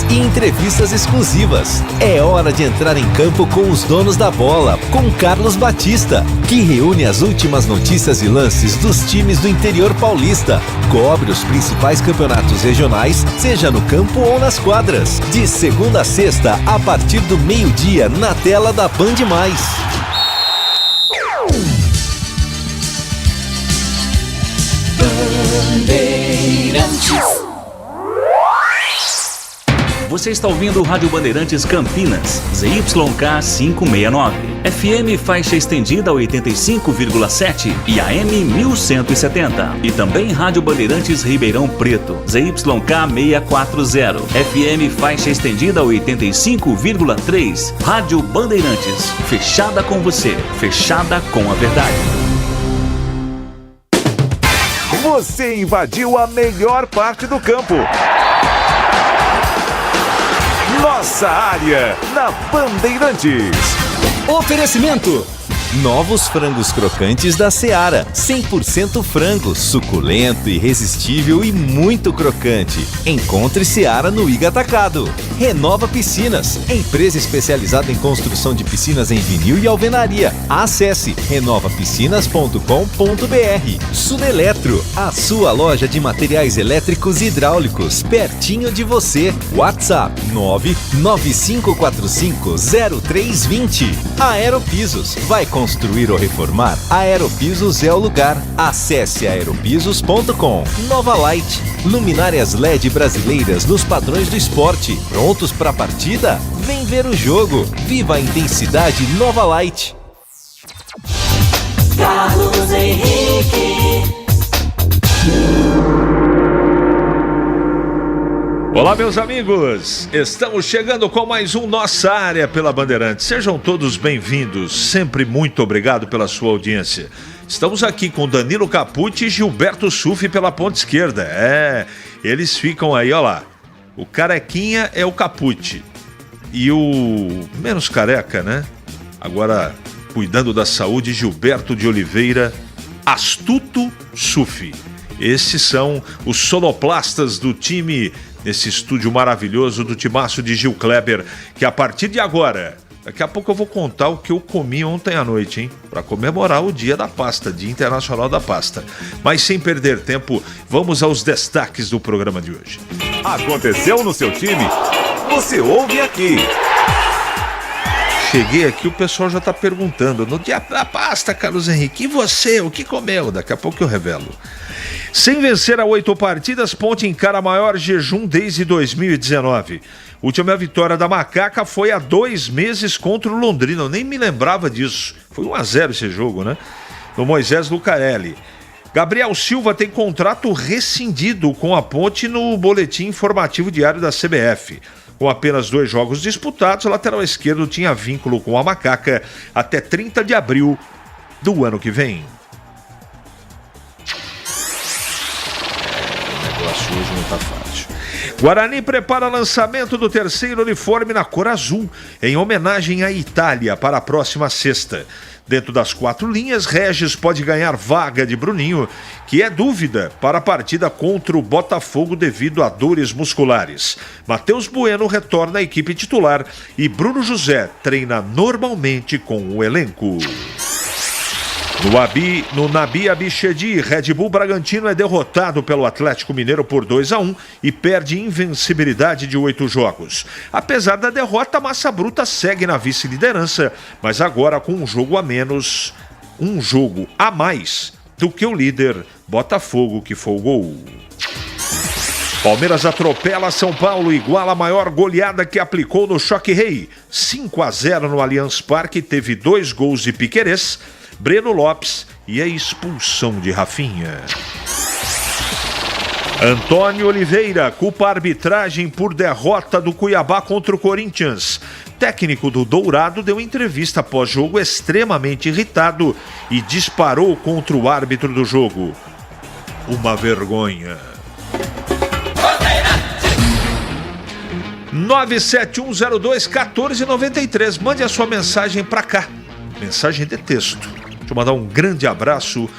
e entrevistas exclusivas. É hora de entrar em campo com os donos da bola, com Carlos Batista, que reúne as últimas notícias e lances dos times do interior paulista. Cobre os principais campeonatos regionais, seja no campo ou nas quadras. De segunda a sexta, a partir do meio-dia, na tela da Band+. Você está ouvindo o Rádio Bandeirantes Campinas, ZYK 569, FM faixa estendida 85,7 e AM 1170. E também Rádio Bandeirantes Ribeirão Preto, ZYK 640, FM faixa estendida 85,3. Rádio Bandeirantes, fechada com você, fechada com a verdade. Você invadiu a melhor parte do campo. Nossa área, na Bandeirantes. Oferecimento: novos frangos crocantes da Seara. 100% frango, suculento, irresistível e muito crocante. Encontre Seara no Iga Atacado. Renova Piscinas, empresa especializada em construção de piscinas em vinil e alvenaria. Acesse renovapiscinas.com.br. Sudeletro, a sua loja de materiais elétricos e hidráulicos, pertinho de você. WhatsApp 995450320. Aeropisos, vai construir ou reformar? Aeropisos é o lugar. Acesse aeropisos.com. Nova Light, luminárias LED brasileiras nos padrões do esporte. Prontos para a partida? Vem ver o jogo. Viva a intensidade Nova Light. Carlos Henrique. Olá, meus amigos, estamos chegando com mais um Nossa Área pela Bandeirantes. Sejam todos bem-vindos, sempre muito obrigado pela sua audiência. Estamos aqui com Danilo Capucci e Gilberto Suffi pela ponta esquerda. Eles ficam aí, ó lá. O carequinha é o Capucci e o menos careca, né? Agora, cuidando da saúde, Gilberto de Oliveira Astuto Suffi. Esses são os sonoplastas do time, nesse estúdio maravilhoso do timaço de Gil Kleber, que a partir de agora, daqui a pouco eu vou contar o que eu comi ontem à noite, hein? Para comemorar o Dia da Pasta, Dia Internacional da Pasta. Mas sem perder tempo, vamos aos destaques do programa de hoje. Aconteceu no seu time? Você ouve aqui. Cheguei aqui, o pessoal já está perguntando. No Dia da Pasta, Carlos Henrique, e você, o que comeu? Daqui a pouco eu revelo. Sem vencer a 8 partidas, Ponte encara maior jejum desde 2019. Última vitória da Macaca foi há 2 meses contra o Londrina. Eu nem me lembrava disso. Foi 1-0 esse jogo, né? No Moisés Lucarelli. Gabriel Silva tem contrato rescindido com a Ponte no boletim informativo diário da CBF. Com apenas 2 jogos disputados, o lateral esquerdo tinha vínculo com a Macaca até 30 de abril do ano que vem. O negócio hoje não tá fácil. Guarani prepara lançamento do 3º uniforme na cor azul, em homenagem à Itália, para a próxima sexta. Dentro das 4 linhas, Regis pode ganhar vaga de Bruninho, que é dúvida para a partida contra o Botafogo devido a dores musculares. Matheus Bueno retorna à equipe titular e Bruno José treina normalmente com o elenco. No Nabi Abichedi, Red Bull Bragantino é derrotado pelo Atlético Mineiro por 2-1 e perde invencibilidade de 8 jogos. Apesar da derrota, a Massa Bruta segue na vice-liderança, mas agora com um jogo a mais do que o líder Botafogo, que folgou. Palmeiras atropela São Paulo e iguala a maior goleada que aplicou no Choque Rei. 5-0 no Allianz Parque, teve 2 gols de Piquerez, Breno Lopes e a expulsão de Rafinha. Antônio Oliveira culpa a arbitragem por derrota do Cuiabá contra o Corinthians. Técnico do Dourado deu entrevista pós-jogo extremamente irritado e disparou contra o árbitro do jogo. Uma vergonha. 971021493. Mande a sua mensagem para cá. Mensagem de texto. Deixa eu mandar um grande abraço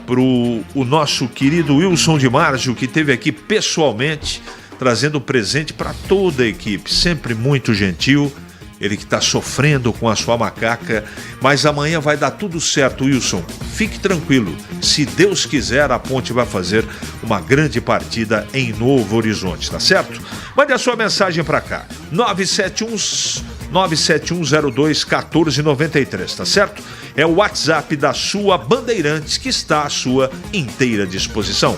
pro o nosso querido Wilson de Márcio, que esteve aqui pessoalmente trazendo presente para toda a equipe, sempre muito gentil. Ele que está sofrendo com a sua macaca, mas amanhã vai dar tudo certo, Wilson. Fique tranquilo, se Deus quiser, a Ponte vai fazer uma grande partida em Novo Horizonte, tá certo? Mande a sua mensagem para cá, 971021493, tá certo? É o WhatsApp da sua Bandeirantes que está à sua inteira disposição.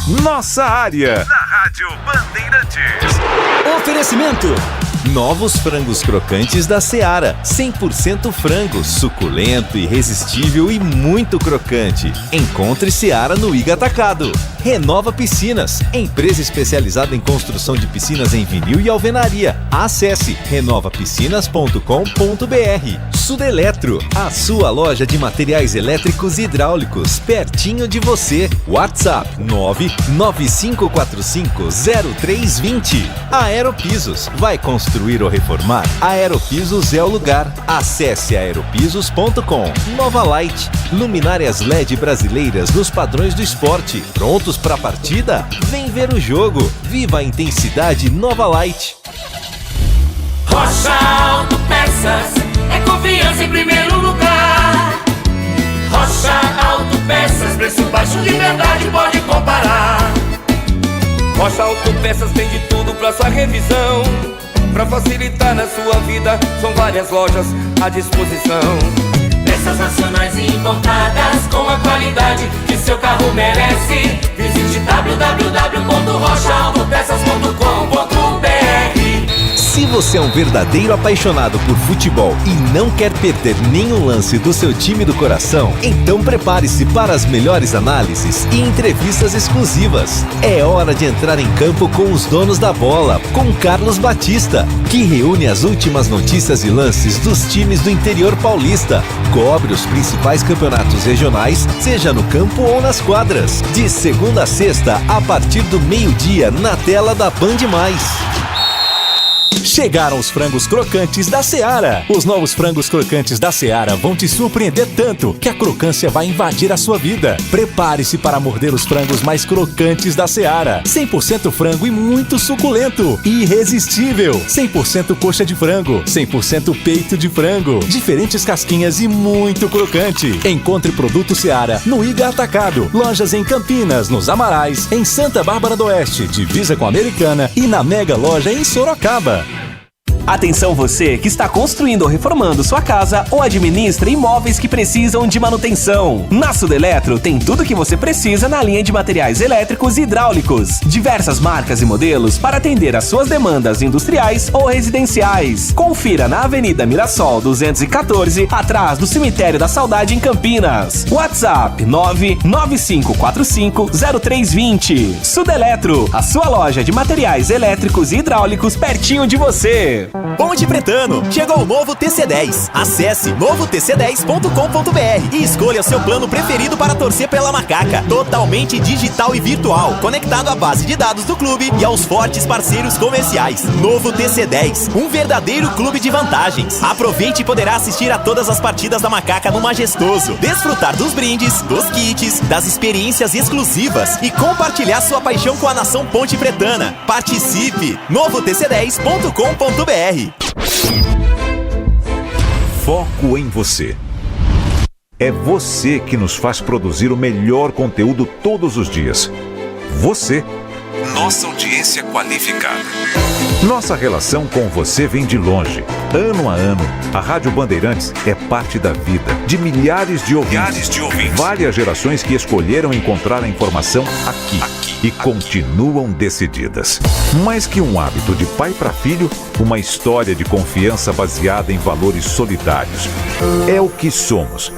Nossa área, na Rádio Bandeirantes. Oferecimento: novos frangos crocantes da Seara. 100% frango, suculento, irresistível e muito crocante. Encontre Seara no Iga Atacado. Renova Piscinas, empresa especializada em construção de piscinas em vinil e alvenaria. Acesse renovapiscinas.com.br. Sudeletro, a sua loja de materiais elétricos e hidráulicos, pertinho de você. WhatsApp 995450320. Aeropisos, vai construir ou reformar? Aeropisos é o lugar. Acesse aeropisos.com. Nova Light, luminárias LED brasileiras nos padrões do esporte. Prontos para a partida? Vem ver o jogo. Viva a intensidade Nova Light. Rocha Autopeças é confiança em primeiro lugar. Rocha Autopeças, preço baixo de verdade, pode comparar. Rocha Autopeças tem de tudo pra sua revisão. Pra facilitar na sua vida, são várias lojas à disposição. Peças nacionais e importadas com a qualidade que seu carro merece. Visite www.rochaautopeças.com.br. Se você é um verdadeiro apaixonado por futebol e não quer perder nenhum lance do seu time do coração, então prepare-se para as melhores análises e entrevistas exclusivas. É hora de entrar em campo com os donos da bola, com Carlos Batista, que reúne as últimas notícias e lances dos times do interior paulista. Cobre os principais campeonatos regionais, seja no campo ou nas quadras. De segunda a sexta, a partir do meio-dia, na tela da Band+. Chegaram os frangos crocantes da Seara. Os novos frangos crocantes da Seara vão te surpreender tanto que a crocância vai invadir a sua vida. Prepare-se para morder os frangos mais crocantes da Seara. 100% frango e muito suculento. Irresistível. 100% coxa de frango. 100% peito de frango. Diferentes casquinhas e muito crocante. Encontre produto Seara no Iga Atacado. Lojas em Campinas, nos Amarais, em Santa Bárbara do Oeste, divisa com a Americana e na Mega Loja em Sorocaba. Atenção você que está construindo ou reformando sua casa ou administra imóveis que precisam de manutenção. Na Sudeletro tem tudo que você precisa na linha de materiais elétricos e hidráulicos. Diversas marcas e modelos para atender às suas demandas industriais ou residenciais. Confira na Avenida Mirassol 214, atrás do Cemitério da Saudade em Campinas. WhatsApp 995450320. Sudeletro, a sua loja de materiais elétricos e hidráulicos pertinho de você. Ponte Pretano, chegou o novo TC10. Acesse novotc10.com.br e escolha o seu plano preferido para torcer pela macaca. Totalmente digital e virtual, conectado à base de dados do clube e aos fortes parceiros comerciais. Novo TC10, um verdadeiro clube de vantagens. Aproveite e poderá assistir a todas as partidas da macaca no Majestoso, desfrutar dos brindes, dos kits, das experiências exclusivas e compartilhar sua paixão com a nação Ponte Pretana. Participe! novotc10.com.br. Foco em você. É você que nos faz produzir o melhor conteúdo todos os dias. Você, nossa audiência qualificada. Nossa relação com você vem de longe. Ano a ano, a Rádio Bandeirantes é parte da vida de milhares de ouvintes. Várias gerações que escolheram encontrar a informação aqui e continuam decididas. Mais que um hábito de pai para filho, uma história de confiança baseada em valores solidários. É o que somos.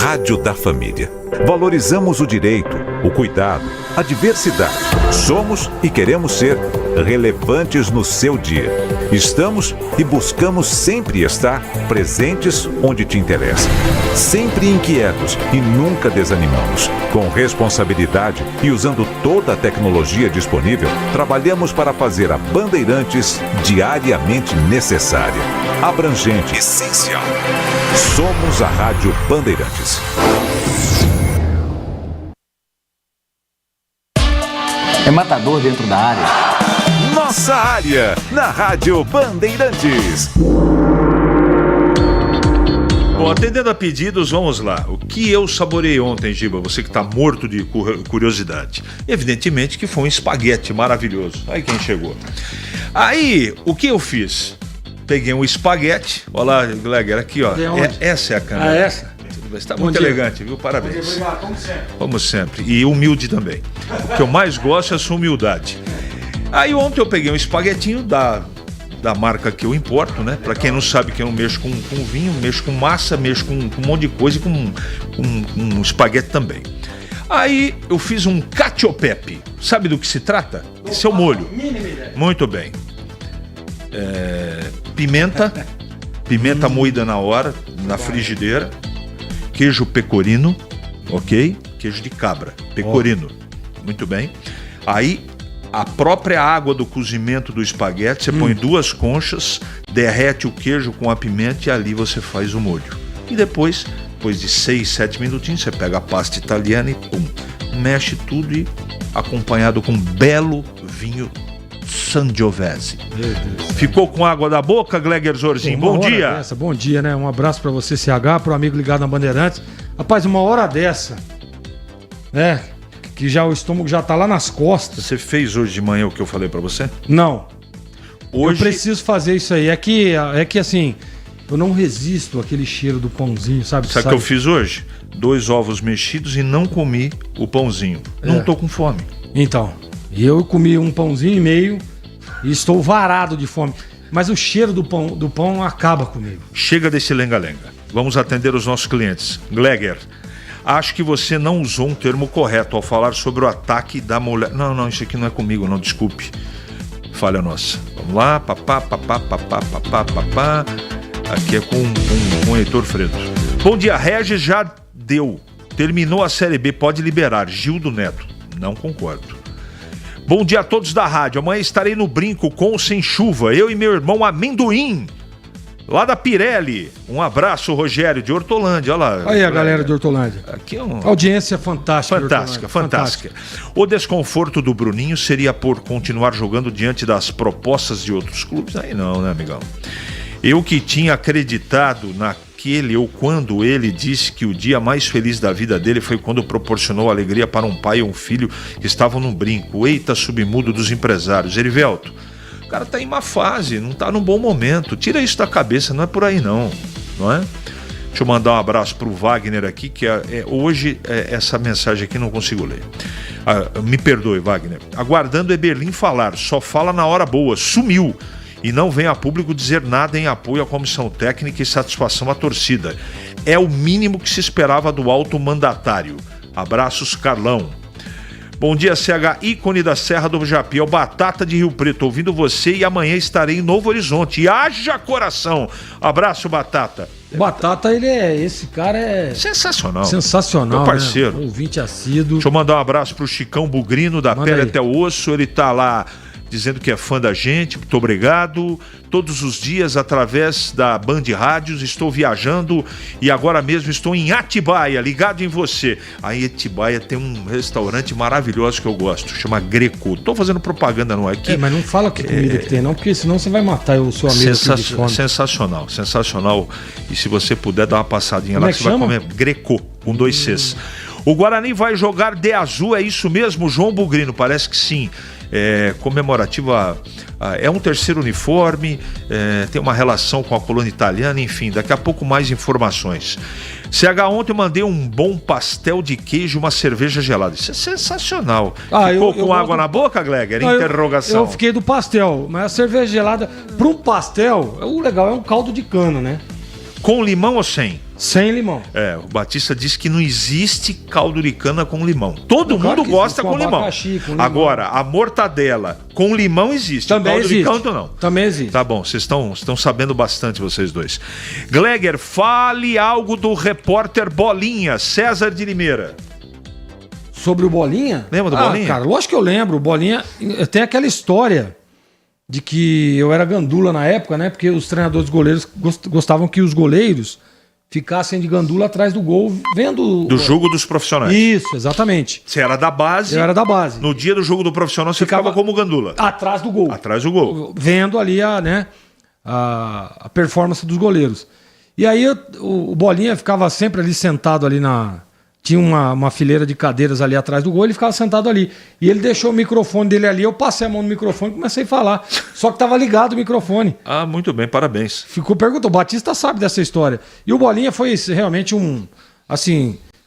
Rádio da Família. Valorizamos o direito, o cuidado, a diversidade. Somos e queremos ser relevantes no seu dia. Estamos e buscamos sempre estar presentes onde te interessa. Sempre inquietos e nunca desanimamos. Com responsabilidade e usando toda a tecnologia disponível, trabalhamos para fazer a Bandeirantes diariamente necessária, abrangente, essencial. Somos a Rádio É É matador dentro da área. Nossa área, na Rádio Bandeirantes. Bom, atendendo a pedidos, vamos lá. O que eu saboreei ontem, Giba? Você que está morto de curiosidade. Evidentemente que foi um espaguete maravilhoso. Aí quem chegou. Aí, o que eu fiz? Peguei um espaguete. Olha lá, Gleger, aqui, ó. Essa é a câmera. Ah, essa? Você está muito elegante, viu? Parabéns. Obrigado, como sempre. Como sempre. E humilde também. O que eu mais gosto é a sua humildade. Aí ontem eu peguei um espaguetinho da marca que eu importo, né? Pra quem não sabe que eu não mexo com vinho, mexo com massa, mexo com um monte de coisa e com espaguete também. Aí eu fiz um cacio e pepe. Sabe do que se trata? Esse é o molho. Muito bem. Pimenta moída na hora, na frigideira. Queijo pecorino, ok? Queijo de cabra, pecorino. Muito bem. Aí a própria água do cozimento do espaguete, você põe 2 conchas, derrete o queijo com a pimenta e ali você faz o molho. E depois de 6, 7 minutinhos, você pega a pasta italiana e pum, mexe tudo e acompanhado com um belo vinho Sangiovese. Ficou com água da boca, Gleger Zorzinho? Bom dia. Bom dia, né? Um abraço pra você, CH, pro amigo ligado na Bandeirantes. Rapaz, uma hora dessa, né? Que já o estômago já tá lá nas costas. Você fez hoje de manhã o que eu falei pra você? Não. Hoje... Eu preciso fazer isso aí. É que assim, eu não resisto àquele cheiro do pãozinho, sabe? Sabe o que eu fiz hoje? 2 ovos mexidos e não comi o pãozinho. Não tô com fome. Então, eu comi um pãozinho e meio e estou varado de fome. Mas o cheiro do pão acaba comigo. Chega desse lenga-lenga. Vamos atender os nossos clientes. Gleger, acho que você não usou um termo correto ao falar sobre o ataque da mulher. Não, isso aqui não é comigo, não, desculpe. Falha nossa. Vamos lá, papá. Aqui é com o Heitor Fredo. Bom dia, Regis já deu. Terminou a Série B, pode liberar. Gildo Neto. Não concordo. Bom dia a todos da rádio. Amanhã estarei no Brinco com ou sem chuva. Eu e meu irmão Amendoim, lá da Pirelli. Um abraço, Rogério, de Hortolândia. Olha lá. Aí a galera de Hortolândia. Aqui é audiência fantástica. Fantástica. O desconforto do Bruninho seria por continuar jogando diante das propostas de outros clubes? Aí não, né, amigão? Eu que tinha acreditado naquele ou quando ele disse que o dia mais feliz da vida dele foi quando proporcionou alegria para um pai e um filho que estavam no Brinco. Eita, submudo dos empresários. Erivelto, o cara tá em má fase, não tá num bom momento. Tira isso da cabeça, não é por aí não é? Deixa eu mandar um abraço pro Wagner aqui, que hoje essa mensagem aqui não consigo ler. Me perdoe, Wagner. Aguardando Eberlim falar, só fala na hora boa, sumiu. E não vem a público dizer nada em apoio à comissão técnica e satisfação à torcida. É o mínimo que se esperava do alto mandatário. Abraços, Carlão. Bom dia, CH, ícone da Serra do Japi, é o Batata de Rio Preto, ouvindo você e amanhã estarei em Novo Horizonte. E haja coração! Abraço, Batata. Batata, esse cara é... Sensacional. Sensacional, meu parceiro. Né? Ouvinte assíduo. Deixa eu mandar um abraço pro Chicão Bugrino, da Pele até o Osso, ele tá lá dizendo que é fã da gente, muito obrigado. Todos os dias, através da Band Rádios, estou viajando e agora mesmo estou em Atibaia, ligado em você. Aí Atibaia tem um restaurante maravilhoso que eu gosto, chama Greco. Tô fazendo propaganda não aqui. Mas não fala que comida que tem não, porque senão você vai matar o seu amigo. Sensacional. E se você puder dar uma passadinha lá, você vai comer Greco, com 2 Cs. O Guarani vai jogar de azul, é isso mesmo, João Bugrino? Parece que sim. Comemorativa, é um terceiro uniforme, tem uma relação com a colônia italiana, enfim, daqui a pouco mais informações. CH, ontem eu mandei um bom pastel de queijo e uma cerveja gelada. Isso é sensacional. Ficou com água na boca, Gleger? Interrogação. Eu fiquei do pastel, mas a cerveja gelada, para um pastel, o legal é um caldo de cana, né? Com limão ou sem? Sem limão. O Batista disse que não existe caldo de cana com limão. Todo mundo gosta com limão. Agora, a mortadela com limão existe. Também caldo existe. De cana não. Também existe. Tá bom, vocês estão sabendo bastante, vocês dois. Gleger, fale algo do repórter Bolinha, César de Limeira. Sobre o Bolinha? Lembra do Bolinha? Cara, lógico que eu lembro. O Bolinha tem aquela história de que eu era gandula na época, né? Porque os treinadores goleiros gostavam que os goleiros ficassem de gandula atrás do gol, vendo... Do jogo dos profissionais. Isso, exatamente. Você era da base. Eu era da base. No dia do jogo do profissional, você ficava como gandula. Atrás do gol. Atrás do gol. Vendo ali a performance dos goleiros. E aí o Bolinha ficava sempre ali sentado ali Tinha uma fileira de cadeiras ali atrás do gol, ele ficava sentado ali. E ele deixou o microfone dele ali, eu passei a mão no microfone e comecei a falar. Só que tava ligado o microfone. Ah, muito bem, parabéns. Perguntou, o Batista sabe dessa história. E o Bolinha foi realmente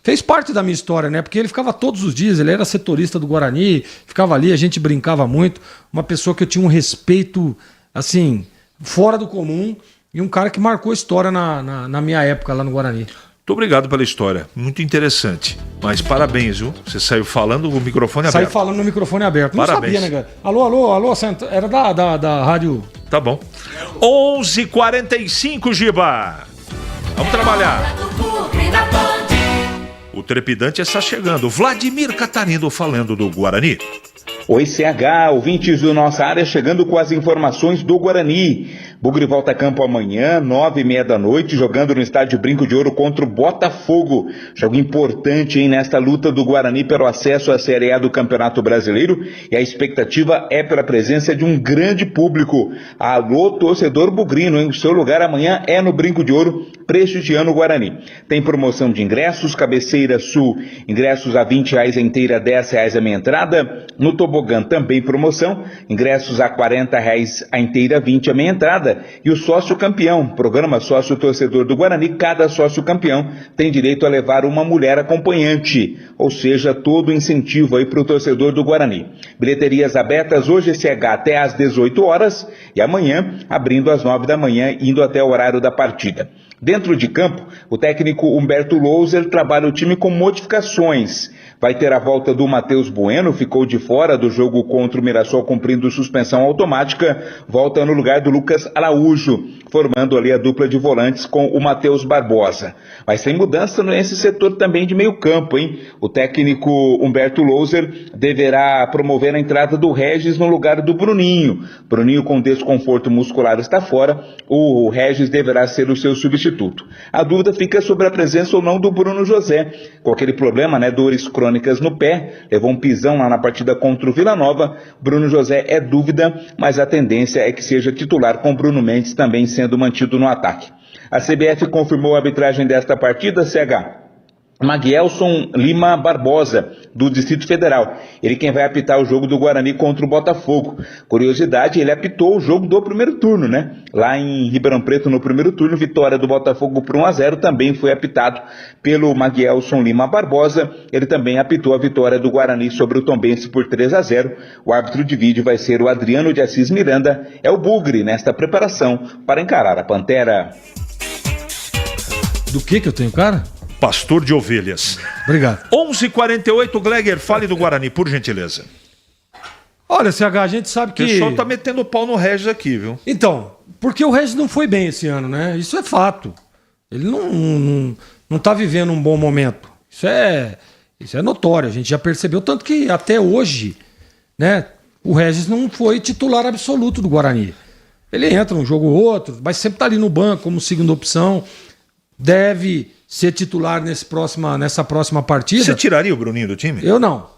fez parte da minha história, né? Porque ele ficava todos os dias, ele era setorista do Guarani, ficava ali, a gente brincava muito. Uma pessoa que eu tinha um respeito, assim, fora do comum. E um cara que marcou história na minha época lá no Guarani. Muito obrigado pela história, muito interessante. Mas parabéns, viu? Você saiu falando o microfone aberto. Saí falando no microfone aberto. Não Parabéns. sabia, né, cara? Alô, era da rádio... Tá bom. 11h45, Giba. Vamos trabalhar. O trepidante está chegando. Vladimir Catarino falando do Guarani. Oi, CH, ouvintes do Nossa Área, chegando com as informações do Guarani. Bugre volta a campo amanhã, 9h30 da noite, jogando no estádio Brinco de Ouro contra o Botafogo. Jogo importante, hein, nesta luta do Guarani pelo acesso à Série A do Campeonato Brasileiro. E a expectativa é pela presença de um grande público. Alô, torcedor bugrino, hein? O seu lugar amanhã é no Brinco de Ouro, prestigiando o Guarani. Tem promoção de ingressos, Cabeceira Sul, ingressos a R$20 a inteira, R$10 a meia entrada. No Tobogã também promoção, ingressos a R$40 a inteira, 20 a meia entrada. E o sócio campeão, programa sócio torcedor do Guarani, cada sócio campeão tem direito a levar uma mulher acompanhante, ou seja, todo incentivo aí para o torcedor do Guarani. Bilheterias abertas hoje CH até às 18 horas e amanhã abrindo às 9 da manhã, indo até o horário da partida. Dentro de campo, o técnico Humberto Louser trabalha o time com modificações. Vai ter a volta do Matheus Bueno, ficou de fora do jogo contra o Mirassol cumprindo suspensão automática, volta no lugar do Lucas Araújo, formando ali a dupla de volantes com o Matheus Barbosa. Mas tem mudança nesse setor também de meio campo, hein? O técnico Humberto Louser deverá promover a entrada do Regis no lugar do Bruninho. Bruninho com desconforto muscular está fora, o Regis deverá ser o seu substituto. A dúvida fica sobre a presença ou não do Bruno José, com aquele problema, né, dores crônicas no pé, levou um pisão lá na partida contra o Vila Nova. Bruno José é dúvida, mas a tendência é que seja titular, com Bruno Mendes também sendo mantido no ataque. A CBF confirmou a arbitragem desta partida, CH. Maguelson Lima Barbosa, do Distrito Federal. Ele quem vai apitar o jogo do Guarani contra o Botafogo. Curiosidade, ele apitou o jogo do primeiro turno, né? Lá em Ribeirão Preto, no primeiro turno, vitória do Botafogo por 1-0, também foi apitado pelo Maguelson Lima Barbosa. Ele também apitou a vitória do Guarani sobre o Tombense por 3-0. O árbitro de vídeo vai ser o Adriano de Assis Miranda. É o Bugre nesta preparação para encarar a Pantera. Do que eu tenho, cara? Pastor de ovelhas. Obrigado. 11h48, Gleger, fale do Guarani, por gentileza. Olha, CH, a gente sabe que... O pessoal tá metendo o pau no Regis aqui, viu? Então, porque o Regis não foi bem esse ano, né? Isso é fato. Ele não tá vivendo um bom momento. Isso é notório, a gente já percebeu. Tanto que até hoje, né, o Regis não foi titular absoluto do Guarani. Ele entra um jogo ou outro, mas sempre tá ali no banco como segunda opção. Deve ser titular nessa próxima partida. Você tiraria o Bruninho do time? Eu não.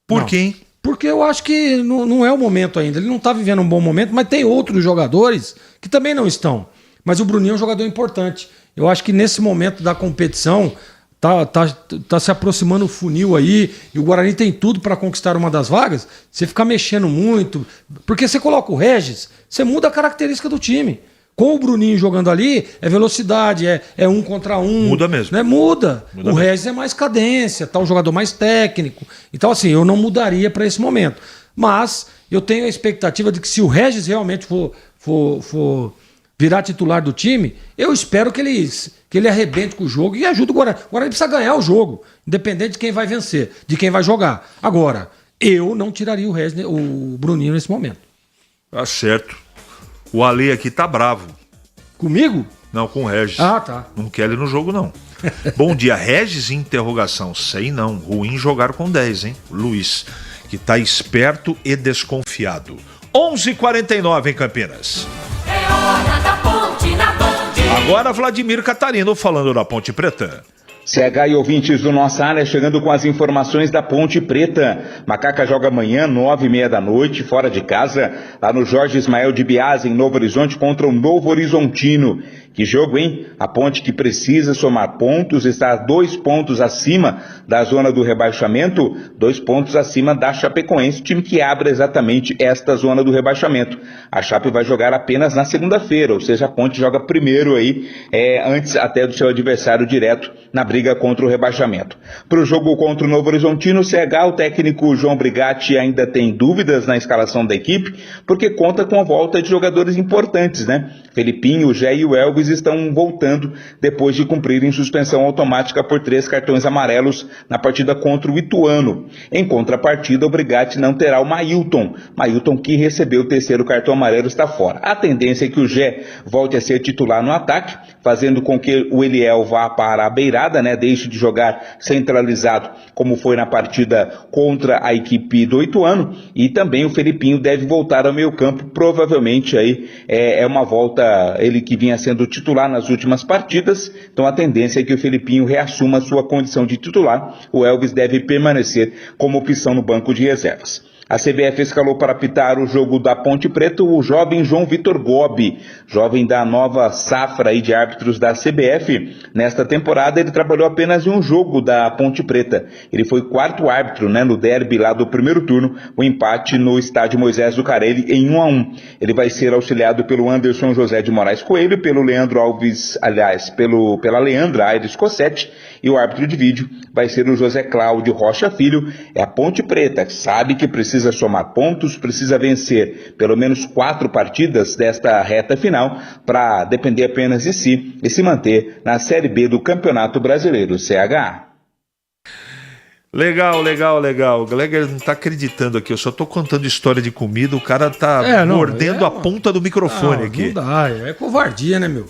Por quê, hein? Porque eu acho que não é o momento ainda. Ele não está vivendo um bom momento, mas tem outros jogadores que também não estão. Mas o Bruninho é um jogador importante. Eu acho que nesse momento da competição tá se aproximando o funil aí, e o Guarani tem tudo para conquistar uma das vagas. Você ficar mexendo muito, porque você coloca o Regis, você muda a característica do time. Com o Bruninho jogando ali, é velocidade, é 1 contra 1. Muda mesmo. Né? Muda o Regis é mais cadência, tá um jogador mais técnico. Então, assim, eu não mudaria para esse momento. Mas eu tenho a expectativa de que se o Regis realmente for virar titular do time, eu espero que ele arrebente com o jogo e ajude o Guarani. O Guarani precisa ganhar o jogo, independente de quem vai vencer, de quem vai jogar. Agora, eu não tiraria o Bruninho nesse momento. Tá certo. O Ale aqui tá bravo. Comigo? Não, com o Regis. Ah, tá. Não quer ele no jogo, não. Bom dia, Regis, interrogação. Sei não, ruim jogar com 10, hein? Luiz, que tá esperto e desconfiado. 11h49 em Campinas. É hora da Ponte na Band. Agora Vladimir Catarino falando da Ponte Preta. CH e ouvintes do Nossa Área chegando com as informações da Ponte Preta. Macaca joga amanhã, 9h30 da noite, fora de casa, lá no Jorge Ismael de Biase, em Novo Horizonte, contra o Novo Horizontino. Que jogo, hein? A Ponte, que precisa somar pontos, está 2 pontos acima da zona do rebaixamento, 2 pontos acima da Chapecoense, time que abre exatamente esta zona do rebaixamento. A Chape vai jogar apenas na segunda-feira, ou seja, a Ponte joga primeiro aí, antes até do seu adversário direto na briga contra o rebaixamento. Para o jogo contra o Novo Horizontino, o CH, o técnico João Brigatti ainda tem dúvidas na escalação da equipe, porque conta com a volta de jogadores importantes, né? Felipinho, o Gé e o Elvis estão voltando depois de cumprirem suspensão automática por 3 cartões amarelos na partida contra o Ituano. Em contrapartida, o Brigatti não terá o Mailton. Mailton, que recebeu o 3º cartão amarelo, está fora. A tendência é que o Gé volte a ser titular no ataque, fazendo com que o Eliel vá para a beirada, né? Deixe de jogar centralizado, como foi na partida contra a equipe do Ituano, e também o Felipinho deve voltar ao meio campo, provavelmente aí é uma volta, ele que vinha sendo titular nas últimas partidas, então a tendência é que o Felipinho reassuma sua condição de titular. O Elvis deve permanecer como opção no banco de reservas. A CBF escalou para apitar o jogo da Ponte Preta o jovem João Vitor Gobi, jovem da nova safra aí de árbitros da CBF. Nesta temporada ele trabalhou apenas em um jogo da Ponte Preta. Ele foi 4º árbitro, né, no derby lá do primeiro turno, o empate no estádio Moisés Zucarelli em 1-1. Ele vai ser auxiliado pelo Anderson José de Moraes Coelho, pelo Leandro Alves, aliás, pela Leandra Aires Cossetti, e o árbitro de vídeo vai ser o José Cláudio Rocha Filho. É a Ponte Preta, que sabe que precisa somar pontos, precisa vencer pelo menos 4 partidas desta reta final para depender apenas de si e se manter na Série B do Campeonato Brasileiro, CH. Legal. O Gleger não tá acreditando aqui, eu só tô contando história de comida, o cara tá mordendo a ponta do microfone aqui. Não dá, é covardia, né, meu?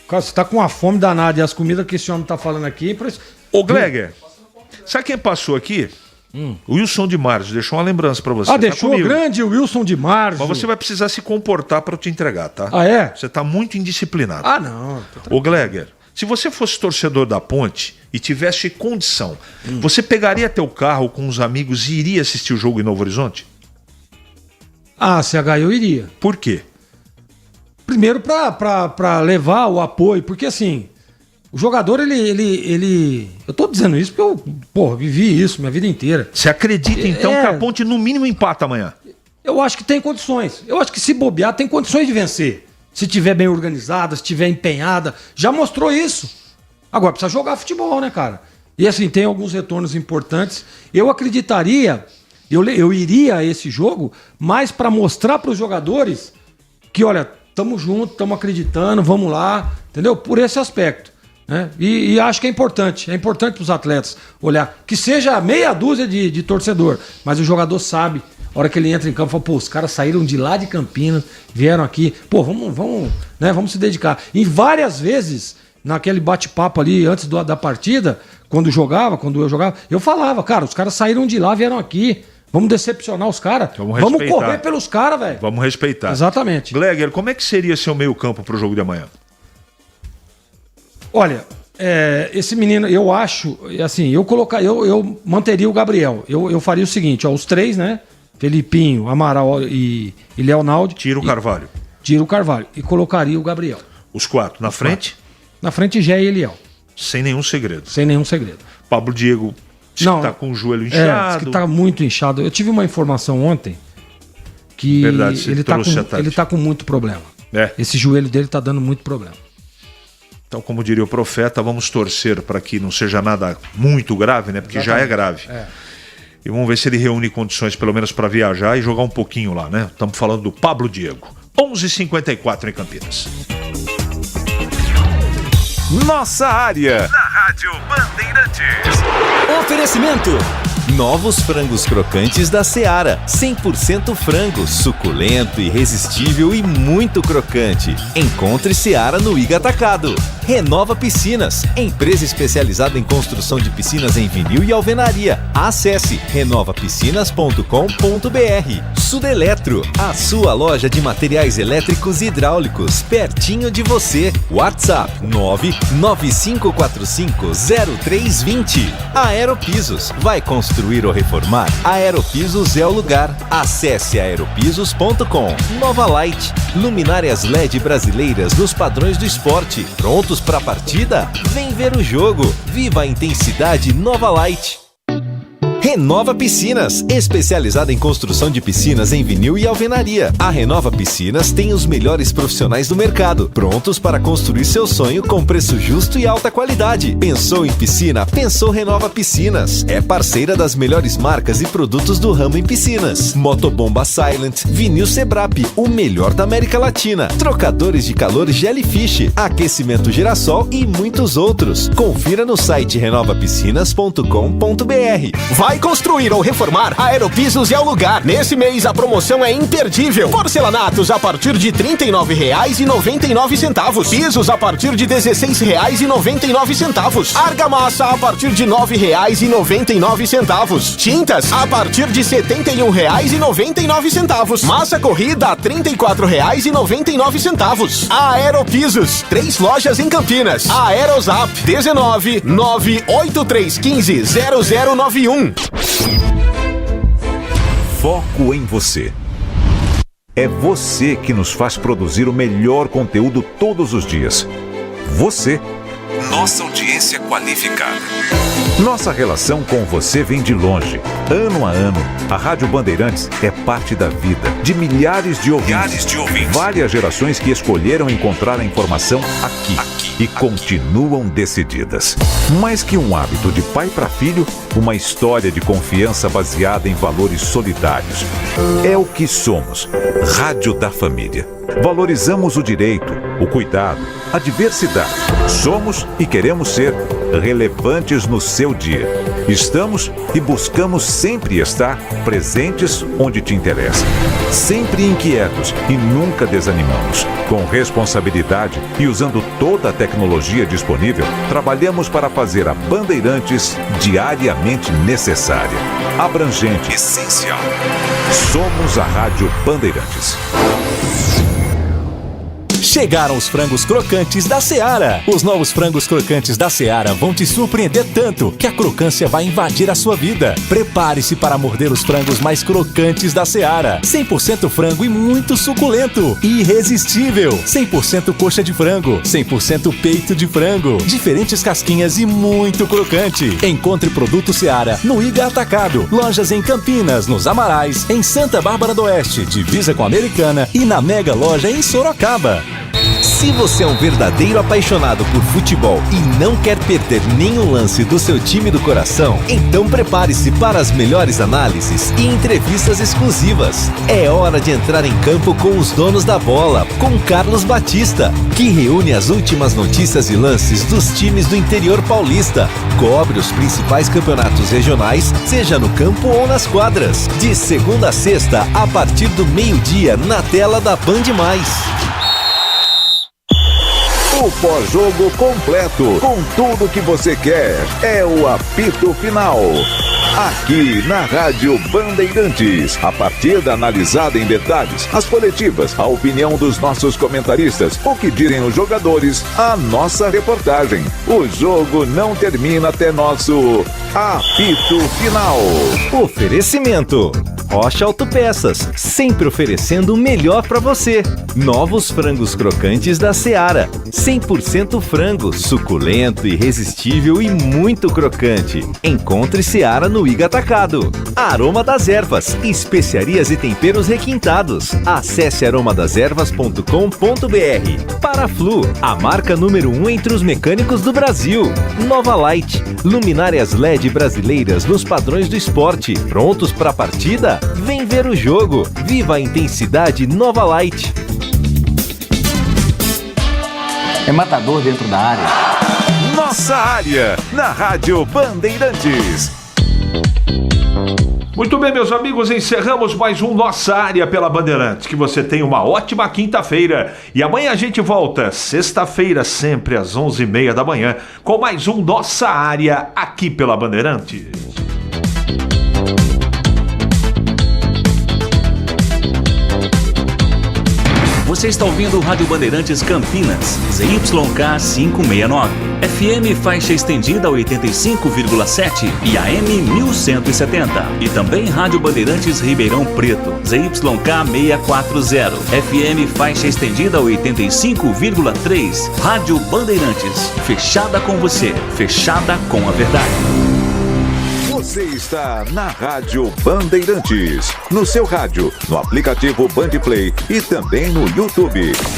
Cara, você tá com uma fome danada e as comidas que esse homem tá falando aqui... Ô, Gleger, sabe quem passou aqui? O Wilson de Marzo, deixou uma lembrança pra você. Deixou o grande Wilson de Marzo. Mas você vai precisar se comportar pra eu te entregar, tá? É? Você tá muito indisciplinado. Não. Ô, Gleger, se você fosse torcedor da Ponte e tivesse condição, você pegaria teu carro com os amigos e iria assistir o jogo em Novo Horizonte? CH, eu iria. Por quê? Primeiro pra levar o apoio, porque assim... O jogador, ele... Eu tô dizendo isso porque eu, vivi isso minha vida inteira. Você acredita, então, que a Ponte, no mínimo, empata amanhã? Eu acho que tem condições. Eu acho que se bobear, tem condições de vencer. Se tiver bem organizada, se tiver empenhada. Já mostrou isso. Agora, precisa jogar futebol, né, cara? E assim, tem alguns retornos importantes. Eu acreditaria, eu iria a esse jogo, mais para mostrar para os jogadores que, olha, tamo junto, tamo acreditando, vamos lá, entendeu? Por esse aspecto. Né? E acho que é importante para os atletas olhar, que seja meia dúzia de torcedor, mas o jogador sabe, a hora que ele entra em campo, fala, os caras saíram de lá de Campinas, vieram aqui, vamos se dedicar. E várias vezes, naquele bate-papo ali, antes da partida, quando eu jogava, eu falava, cara, os caras saíram de lá, vieram aqui, vamos decepcionar os caras, vamos correr pelos caras, velho. Vamos respeitar. Exatamente. Gleger, como é que seria seu meio campo pro jogo de amanhã? Olha, esse menino, eu acho, assim, eu manteria o Gabriel. Eu faria o seguinte, os 3, né? Felipinho, Amaral e Leonaldo. Tira o Carvalho. Tira o Carvalho. E colocaria o Gabriel. Os 4. Na frente? Na frente, Gé e Eliel. Sem nenhum segredo. Sem nenhum segredo. Pablo Diego diz que tá com o joelho inchado. Diz que tá muito inchado. Eu tive uma informação ontem que ele tá com muito problema. Esse joelho dele tá dando muito problema. Então, como diria o profeta, vamos torcer para que não seja nada muito grave, né? Porque já é grave. E vamos ver se ele reúne condições, pelo menos, para viajar e jogar um pouquinho lá, né? Estamos falando do Pablo Diego. 11h54 em Campinas. Nossa área. Na Rádio Bandeirantes. Oferecimento Novos frangos crocantes da Seara. 100% frango, suculento, irresistível e muito crocante. Encontre Seara no Iga Atacado. Renova Piscinas, empresa especializada em construção de piscinas em vinil e alvenaria. Acesse renovapiscinas.com.br. Sudeletro, a sua loja de materiais elétricos e hidráulicos, pertinho de você. WhatsApp 995450320. Aeropisos, vai construir ou reformar? Aeropisos é o lugar. Acesse aeropisos.com. Nova Light, luminárias LED brasileiras nos padrões do esporte. Prontos para a partida? Vem ver o jogo. Viva a intensidade Nova Light. Renova Piscinas, especializada em construção de piscinas em vinil e alvenaria. A Renova Piscinas tem os melhores profissionais do mercado, prontos para construir seu sonho com preço justo e alta qualidade. Pensou em piscina? Pensou Renova Piscinas. É parceira das melhores marcas e produtos do ramo em piscinas. Motobomba Silent, vinil Sebrap, o melhor da América Latina. Trocadores de calor Jellyfish, aquecimento Girassol e muitos outros. Confira no site renovapiscinas.com.br. Vai construir ou reformar? A Aeropisos é o lugar. Nesse mês a promoção é imperdível. Porcelanatos a partir de R$ 39,99. Pisos a partir de R$ 16,99. Argamassa a partir de R$ 9,99. Tintas a partir de R$ 71,99. Massa corrida a R$ 34,99. Aeropisos, 3 lojas em Campinas. Aerozap 19 98315 0091. Foco em você. É você que nos faz produzir o melhor conteúdo todos os dias. Você, nossa audiência qualificada. Nossa relação com você vem de longe. Ano a ano, a Rádio Bandeirantes é parte da vida de milhares de ouvintes. Várias gerações que escolheram encontrar a informação aqui e continuam decididas. Mais que um hábito de pai para filho, uma história de confiança baseada em valores solidários. É o que somos. Rádio da Família. Valorizamos o direito, o cuidado, a diversidade. Somos e queremos ser relevantes no seu dia. Estamos e buscamos sempre estar presentes onde te interessa. Sempre inquietos e nunca desanimamos. Com responsabilidade e usando toda a tecnologia disponível, trabalhamos para fazer a Bandeirantes diariamente necessária, abrangente, essencial. Somos a Rádio Bandeirantes. Chegaram os frangos crocantes da Seara. Os novos frangos crocantes da Seara vão te surpreender tanto que a crocância vai invadir a sua vida. Prepare-se para morder os frangos mais crocantes da Seara. 100% frango e muito suculento. Irresistível. 100% coxa de frango. 100% peito de frango. Diferentes casquinhas e muito crocante. Encontre produto Seara no Iga Atacado. Lojas em Campinas, nos Amarais, em Santa Bárbara do Oeste, divisa com a Americana e na Mega Loja em Sorocaba. Se você é um verdadeiro apaixonado por futebol e não quer perder nenhum lance do seu time do coração, então prepare-se para as melhores análises e entrevistas exclusivas. É hora de entrar em campo com os donos da bola, com Carlos Batista, que reúne as últimas notícias e lances dos times do interior paulista. Cobre os principais campeonatos regionais, seja no campo ou nas quadras. De segunda a sexta, a partir do meio-dia, na tela da Band+. O pós-jogo completo, com tudo que você quer, é o apito final. Aqui na Rádio Bandeirantes, a partida analisada em detalhes, as coletivas, a opinião dos nossos comentaristas, o que dizem os jogadores, a nossa reportagem. O jogo não termina até nosso apito final. Oferecimento: Rocha Autopeças, sempre oferecendo o melhor para você. Novos frangos crocantes da Seara. 100% frango, suculento, irresistível e muito crocante. Encontre Seara no Iga Atacado. Aroma das Ervas, especiarias e temperos requintados. Acesse aromadeservas.com.br. Paraflu, a marca número 1 entre os mecânicos do Brasil. Nova Light, luminárias LED brasileiras nos padrões do esporte. Prontos para a partida? Vem ver o jogo. Viva a intensidade Nova Light. É matador dentro da área. Nossa área, na Rádio Bandeirantes. Muito bem, meus amigos, encerramos mais um Nossa Área pela Bandeirantes. Que você tenha uma ótima quinta-feira. E amanhã a gente volta, sexta-feira, sempre às 11h30 da manhã, com mais um Nossa Área aqui pela Bandeirantes. Você está ouvindo Rádio Bandeirantes Campinas, ZYK 569, FM faixa estendida 85,7 e AM 1170. E também Rádio Bandeirantes Ribeirão Preto, ZYK 640, FM faixa estendida 85,3. Rádio Bandeirantes, fechada com você, fechada com a verdade. Você está na Rádio Bandeirantes, no seu rádio, no aplicativo Bandplay e também no YouTube.